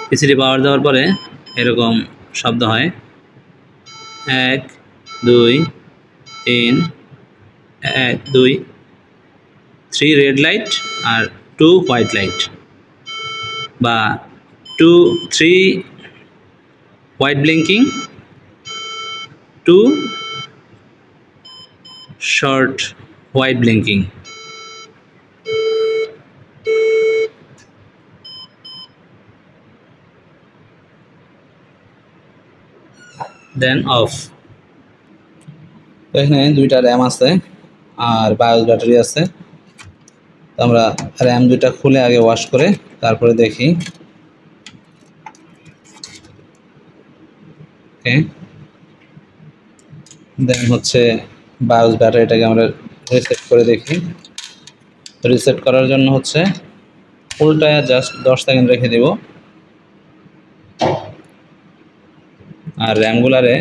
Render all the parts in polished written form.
PCT পাওয়ার দেওয়ার পরে এরকম শব্দ হয় 1 2 3 1 2 3 রেড লাইট আর 2 হোয়াইট লাইট বা 2 3 white blinking 2 short white blinking. Then off. এখানে দুইটা র্যাম আছে আর বায়োস ব্যাটারি আছে। আমরা র্যাম দুইটা খুলে আগে ওয়াশ করে তারপরে দেখি। ওকে, দেন হচ্ছে বায়োস ব্যাটারিটাকে আমরা রিসেট করে দেখি। রিসেট করার জন্য হচ্ছে উল্টায় জাস্ট 10 সেকেন্ড রেখে দেব। আর র্যামগুলারে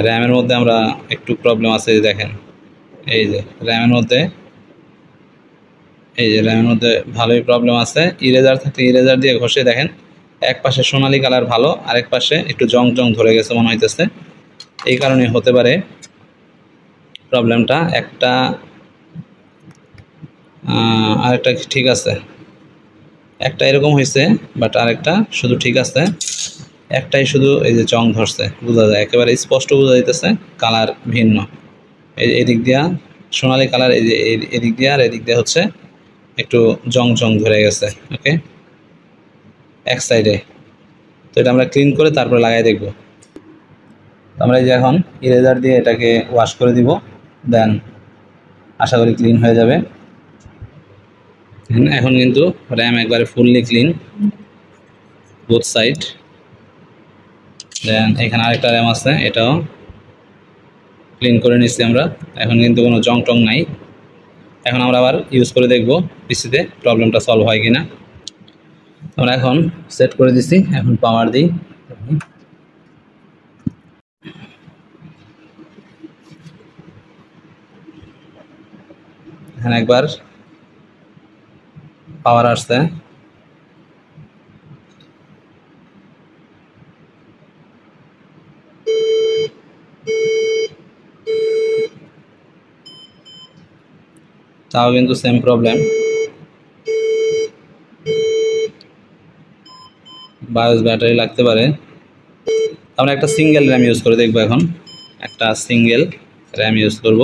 র্যামের মধ্যে আমরা একটু প্রবলেম আছে, দেখেন এই যে র্যামের মধ্যে ভালোই প্রবলেম আছে। ইরেজার থাকলে ইরেজার দিয়ে ঘষে দেখেন এক পাশে সোনালি কালার ভালো, আরেক পাশে একটু জং জং ধরে গেছে মনে হইতেছে। এই কারণে হতে পারে প্রবলেমটা। আরেকটা ঠিক আছে, একটা এরকম হয়েছে বাট আরেকটা শুধু ঠিক আছে। একটাই শুধু এই যে জং ধরছে, বোঝা যায় একেবারে স্পষ্ট বোঝা যাইতেছে কালার ভিন্ন। এদিক দিয়া সোনালি কালার, এই যে এদিক দিয়া আর এদিক দিয়া হচ্ছে একটু জং জং ধরে গেছে। ওকে, এক সাইডে। তো এটা আমরা ক্লিন করে তারপরে লাগাই দেখব। আমরা এই যে এখন ইরেজার দিয়ে এটাকে ওয়াশ করে দিব, দেন আশা করি ক্লিন হয়ে যাবে। এখন কিন্তু র্যাম একবারে ফুললি ক্লিন বোথ সাইড। দেন এখানে আরেকটা র্যাম আছে, এটাও ক্লিন করে নিচ্ছি আমরা। এখন কিন্তু কোনো জং টং নাই। এখন আমরা আবার ইউজ করে দেখব পিসিতে প্রবলেমটা সলভ হয় কিনা। আমরা এখন সেট করে দিছি, এখন পাওয়ার দিই। এখানে একবার পাওয়ার আসছে, তাও কিন্তু সেম প্রবলেম। বায়োস ব্যাটারি লাগতে পারে। আমরা একটা সিঙ্গেল র্যাম ইউজ করে দেখবো। এখন একটা সিঙ্গেল র্যাম ইউজ করব,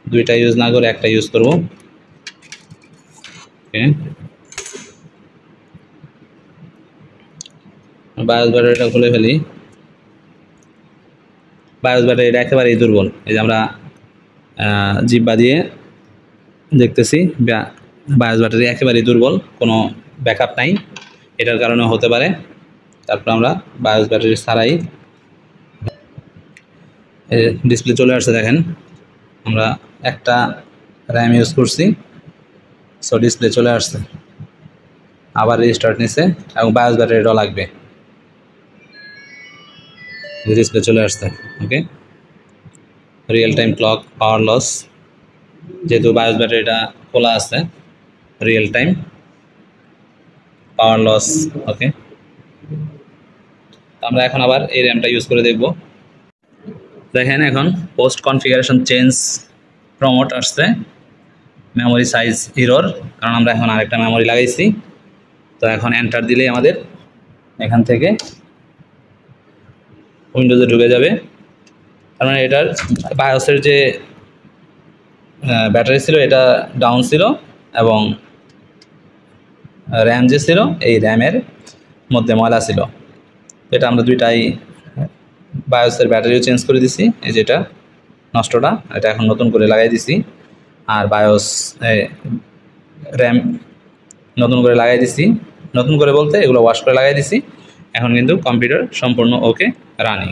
দুইটা ইউজ না করে একটা ইউজ করব। ওকে, বায়োস ব্যাটারিটা খুলে ফেলি। বায়োস ব্যাটারিটা একেবারেই দুর্বল। এই যে আমরা জিব্বা দিয়ে দেখতেছি বায়োস ব্যাটারি একেবারেই দুর্বল, কোনো ব্যাকআপ নাই। এটার কারণে হতে পারে। তারপর আমরা বায়োস ব্যাটারি ছাড়াই ডিসপ্লে চলে আসছে, দেখেন আমরা একটা র্যাম ইউজ করছি, সো ডিসপ্লে চলে আসছে। আবার রিস্টার্ট নিছে এবং বায়োস ব্যাটারিটাও লাগবে। ডিসপ্লে চলে আসছে। Okay, real time clock, power loss, যেহেতু বায়োস ব্যাটারিটা খোলা আছে, real time power loss. Okay, আমরা এখন আবার এই র্যামটা ইউজ করে দেখব। দেখেন এখন পোস্ট কনফিগারেশন চেঞ্জ প্রমোট আসছে, মেমোরি সাইজ এরর, কারণ আমরা এখন আরেকটা মেমোরি লাগাইছি। তো এখন এন্টার দিলেই আমাদের এখান থেকে উইন্ডোজে ঢুকে যাবে। কারণ এটার বায়োসের যে ব্যাটারি ছিল এটা ডাউন ছিল, এবং র্যাম যে ছিল এই র্যামের মধ্যে ময়লা ছিল। এটা আমরা দুইটাই বায়োসের ব্যাটারিও চেঞ্জ করে দিছি, এই যেটা নষ্টটা, এটা এখন নতুন করে লাগাই দিছি। আর বায়োস র্যাম নতুন করে লাগাই দিছি, নতুন করে বলতে এগুলো ওয়াশ করে লাগাই দিছি। এখন কিন্তু কম্পিউটার সম্পূর্ণ ওকে রানিং।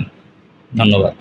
ধন্যবাদ।